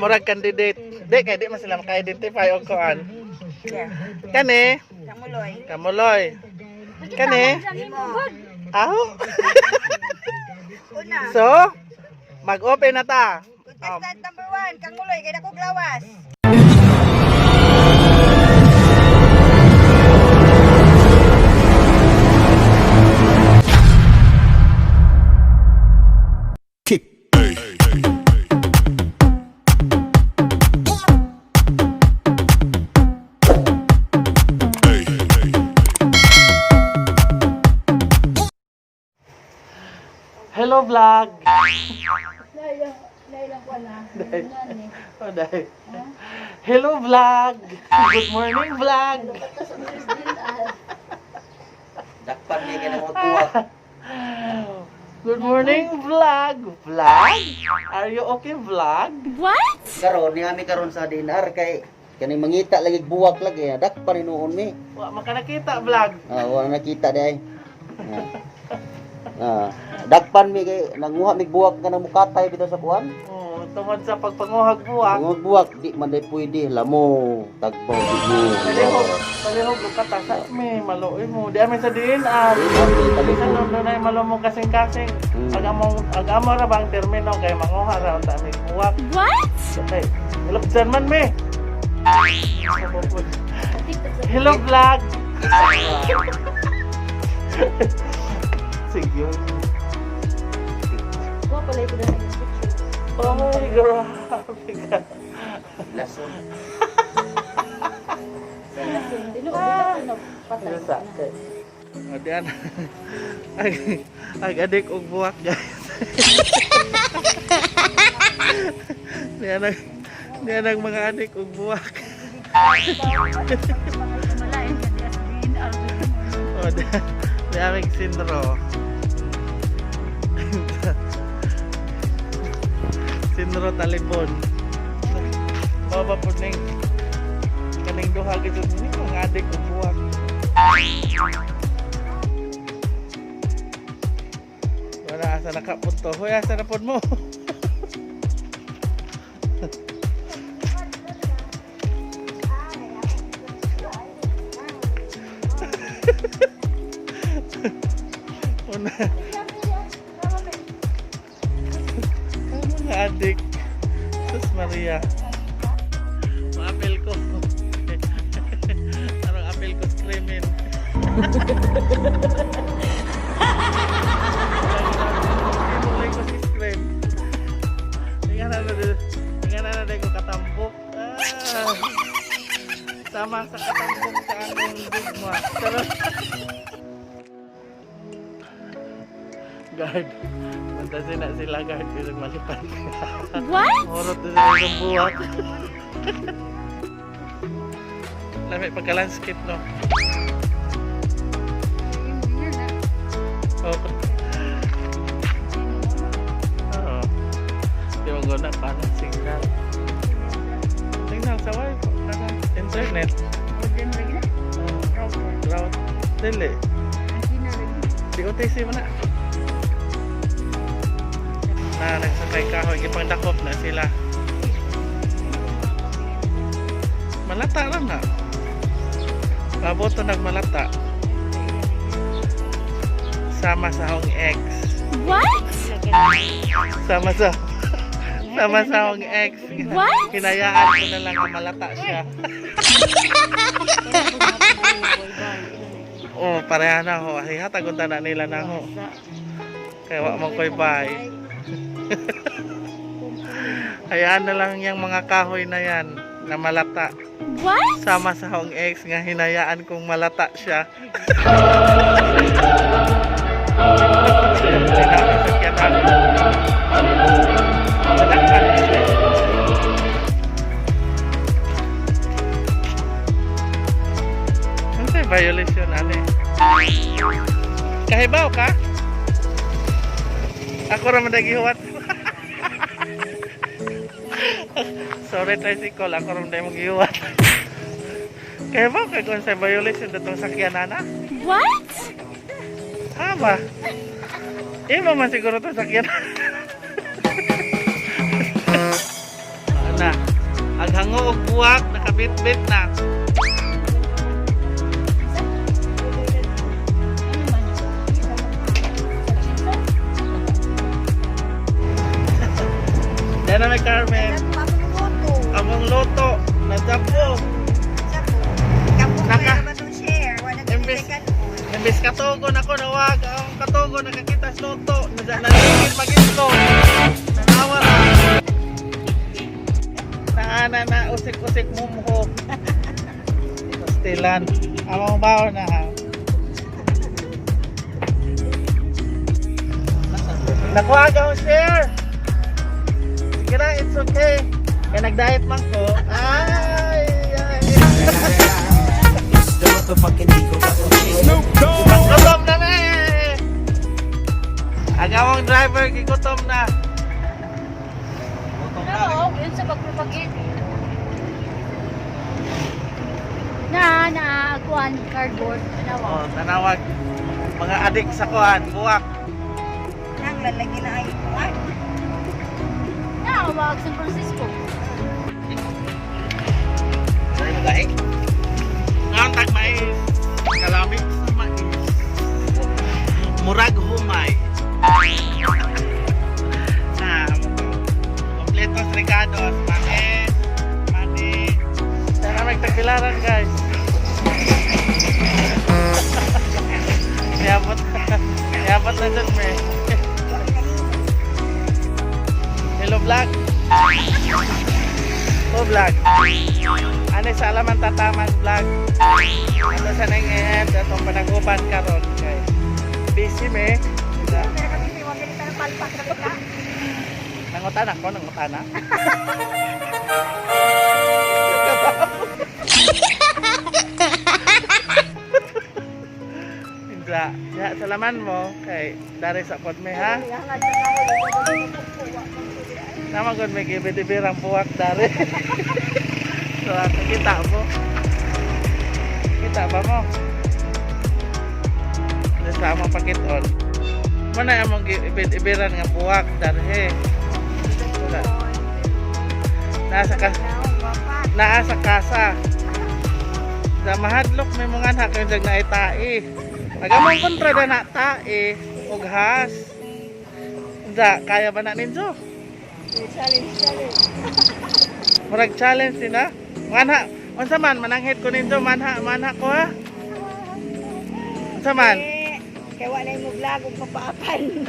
murag candidate. Di kay di man sila maka-identify og kuan. Kani? Kamuloy. Kamuloy. Kani? Aw. Una. So, mag-open na ta. Contestant number 1, Kamuloy, kay dako glawas. Hello vlog. Nailang ko na. Oh, dai. Hello vlog. Good morning vlog. Dakpan niya ka ng magkuha. Good morning vlog. Vlog? Are you okay vlog? Karon, ni ami karon sa dinar kay kani mangita lagi buwak lagi. Dakpan ni noon mi. Wa makanakita vlog. Wala nakita day. Dakpan mi kay nanguha mi buwak ka ng mukatay bitaw sa kuan. Oh, tungod sa pagpanguhag buwak. Ang buwak di man day pwede lamo tagbaw di mo. Palihog lukata sa mi maluoy mo. Di amin sa diin Bisan nun ay malo mo kasing-kasing. Agamo ra ba ang termino kay manguha ra unta mi buwak. What? Okay. Ilabsan man mi. Hello vlog. Sige. Wa pala ito na yung picture. Oh my God. Lason. Dilo ko na patay. Sakit. O diyan. Ag-adik og buwak guys. Diyan ang mga adik og buwak. O diyan aming sindro. Sindro talibon. Baba po ning kaning duha gid ni mga adik og buwak. Wala asa nakapunto. Hoy, asa na pod mo? Una. Mga adik. Sus Maria. Maapel ko. Anong apel ko screaming? Mulai ko si scream. Tingnan na ko katambok. Sama sa katambok sa akong bugma. Sarap. Guard. Mantasin na sila guard. Isang malipat. What? Murot na sila ng buwak. Lamig pagka-landscape, no? Oh. Oo. Di mo guna pa ng signal. Signal sa wifi. Internet. Route. Dili. Di OTC mo na. Nagsakay kahoy. Ipang dakop na sila. Malata lang na. Paboto nagmalata. Sama sa Hong X. What? Sama sa Hong X. What? Hinayaan ko na lang na malata siya. Oh, pareha na ho. Hatagon na nila na ho. Kaya wak mong koy bye. Hayaan na lang yung mga kahoy na yan na malata. What? Sama sa Hong X nga hinayaan kong malata siya. Ano sa'yo violation, ane? Kahibaw ka? Ako raman nagihuwat. Sorry tricycle, ako raman na magihuwat. Kahibaw ka kung sa'yo violation datong sakyan, ana? What? Hama. Iba man siguro itong sakyan. Na. Aghango og buwak nakabit-bit na. Diyan na may Carmen. Among loto. Nadyapo. Imbes katugon ako nawag. Ang katugon nakakita sa loto. Naligid mag-islo. Nanawa na. Naana na usik-usik mumho. Pastilan. Among bawo na ha. Nakuha ka akong share. Sige na, it's okay. Kaya nag-diet man ko. Ay! Gutom na na eh! Agawang driver, gigutom na. Gutom na. Oo, yun sa pagpapagin. Kuan, cardboard. Oh, tanawag. Mga adik sa kuhan, buwak. Nang lalagi na ay kuan. Wag San Francisco. Ano yung gahe? Ngayon tag mais. Kalamig sa mais. Murag humay. Kompletos regados. Manis. Mani. Sana magtagbilaran guys. Yabot na dyan me. Hello vlog. Oh vlog. Ano sa alaman tataman vlog. Ano sa nangyayad atong panaguban karon guys. Busy me. Nangutan ako, nangutan na. Indra, ya salaman mo kay dari sa pod me ha. Nama gud may gibirang buwak dari. So, kita mo. Kita ba mo? Nasa mo pakiton. Mana among ibiran nga buwak dari. Naa sa kasa. Sa mahadlok may mga anak yung jag na itai. Nagamang kontra na na tae og has. Da kaya ba na ninyo? Challenge. Murag challenge sina. Manha, unsa man mananghit ko ninyo manha ko ha. Unsa man? Kaya wala mo vlog ug papaapan.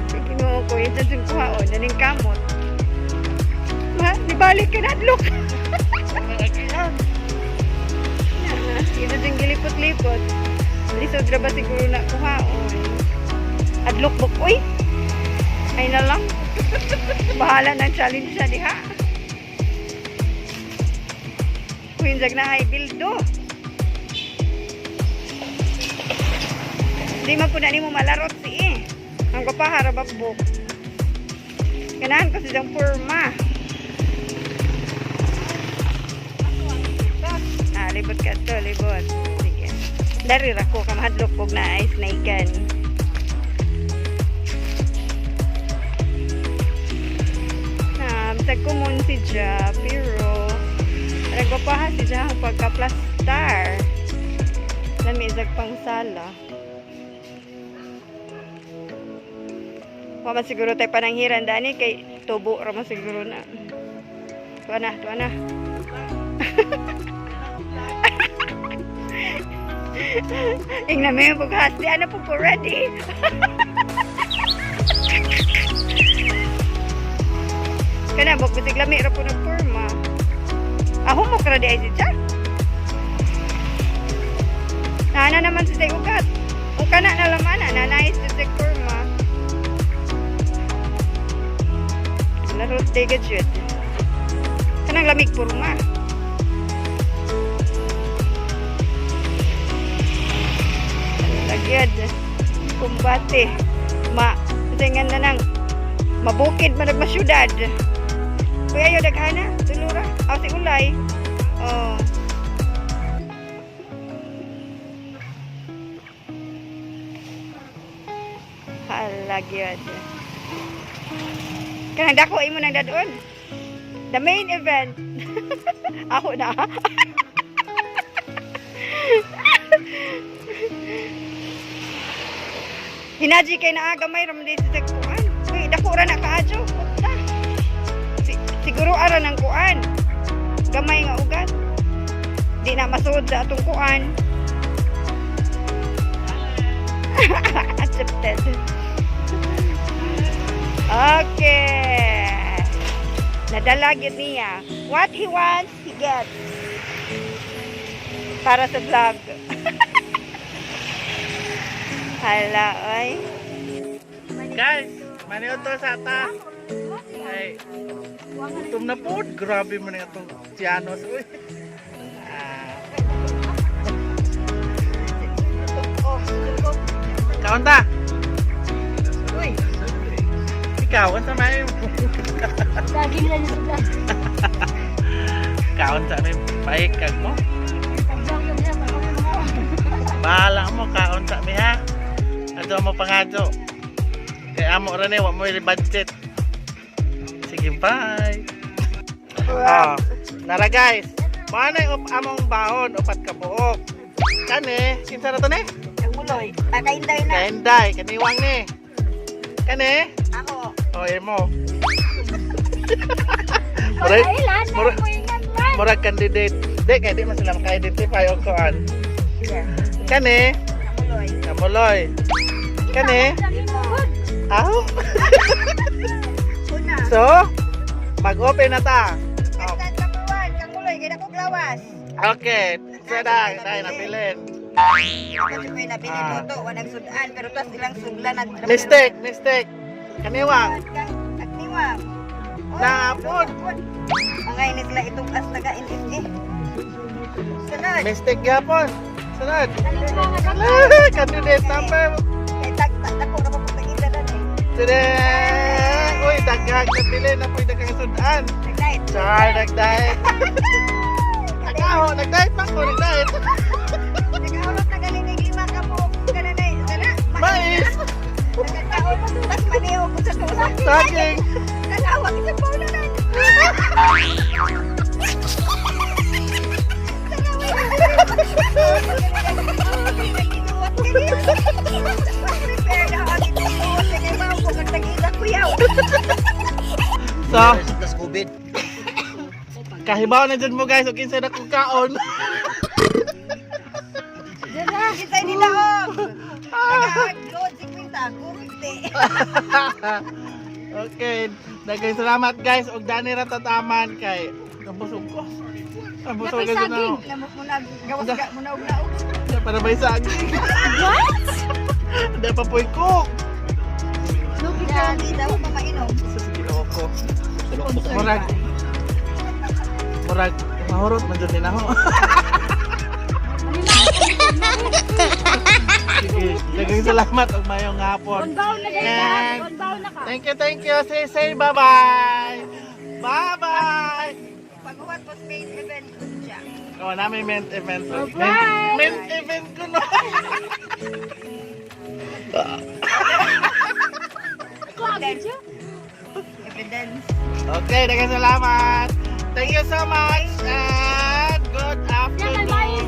Kinuha ko yung dyan kuhaon, naning kamot. Ma, nibalik ka na, adlok. Ito dyan gilipot-lipot. Lisod ra ba siguro na kuhaon. Adlok buk, uy. Ay na lang. Bahala ng challenge siya diha. Kuhinjag na ay bildo. Di man po na ni mo malarot si ang kapahara bagbok. Ganahan ko silang purma. Libot ka to, libot. Sige. Dari rako ka mahadlok kog na ice na ikan. Sa kumon si Ja, pero nagpapaha si Ja ang pagka-plastar. Namizag pang sala. Wala siguro tayo pananghiran dani kay tubo ra man siguro na. Tuwa na. Ingna may bugas di ano po ready. Kana bok bitig lami ra po nagporma. Ako mo kra di ay siya. Nana naman sa tay ugat. O kana na laman na nice sa porma. Larot day gadget. Kanang lamig porma. Lagyad. Kumbate. Singan na nang mabukid manag masyudad. Kuya yo daghana, tulura. Aw si ulay. Oh. Halagyad. Kanang dako imo nang dadon. The main event. Ako na. Hinaji kay naa gamay ra man di sa kuan. Uy, dako ra na kaadyo. Puta. Siguro ara nang kuan. Gamay nga ugat. Di na masuod sa atong kuan. Accepted. Okay. Nadala gyud niya. What he wants, he gets. Para sa vlog. Hala, oy. Guys, maniod to sa ata. Ay, gutom na po. Grabe mo na itong Tianos. Uy. Kaon ta? Uy, Ikaw, ang samay mo. Daging lang yung sugat. Kaon sa may paikag mo. Tagyang yung yan. Bahala mo, kaon sa may ha. Adyo mo pangadyo. Kaya amo rin eh, wag mo yung budget. Sige, bye. Nara guys, mana yung among bahon, upat ka buok. Kani, kinsa na to ne? ang muloy. Kainday na. Kainday, kaniwang ni. Kani? Ako. O, mo. Murag, Kailan na murag, mo yung man. murag candidate. Di, kaya di man sila maka-identify o kuan. Kani? Ang muloy. Kamuloy. Kani? Sabi mo, good. Aw. Una. So, mag-open na ta. Oh, Kang kamuwan, kang muloy, kaya ko glawas. okay. Sada, tayo napilin. Kasi ko yung nabili Ah. luto, wanang sudan, pero tas ilang sugla na. Mistake. Kaniwang. Agniwang. Napon. Mga inis la itong as taga-inis eh. Sunod. Mistake yapon. Sunod. Kalimangan ako. Candidate number. Kay tag-tag ako na papagpagila na eh. Sige. Uy, daghang napilin. Apoy daghang sudan. Nag-night. Char, nag-diet. Nag-diet pa ko, nag-diet. Nag-aulot na galinig lima ka po. Gananay. Sana. Mais. Nag-aulot. Tas maniho ko sa tulak. Saging. Nalawag sa paulanan. So, Tas COVID. kahibaw na dyan mo guys. Okay, sa nakong kaon. Kita ni Daog. Nag-load si Quinta. Gurte. Okay, daghang salamat guys. Og dani ra tataman kay nabusog ko. Nabusog ka na. Lamok mo na. Gawas ka mo na og naog. Para may saging. What? Hindi pa po'y cook. Yan, di daw pa mainom. Sa Ginoo ko. Murag, mahurot man dyan din ako. Sige, daghang salamat og mayong hapon. Unbound na dyan. And Unbound na ka. thank you. Say bye-bye. Bye-bye. Pag-uwat po space event ko siya. Oh, namin mint event. Bye-bye. Mint event ko no. Evidence. Okay, daghang salamat. Thank you so much and good Yan, afternoon. mais.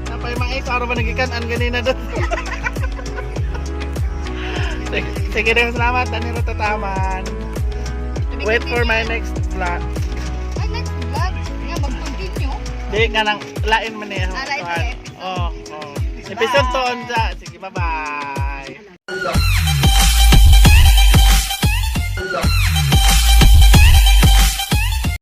Napay mais, araw ba nagikanan ganina doon? Sige, daghang salamat. Dani ra tataman. Wait for my next vlog. Ay, next vlog. Nga, mag-continue. Di ka nang lain man niya. Ah, lain man yung episode. Oh. Episode to on sa. Sige, bye-bye.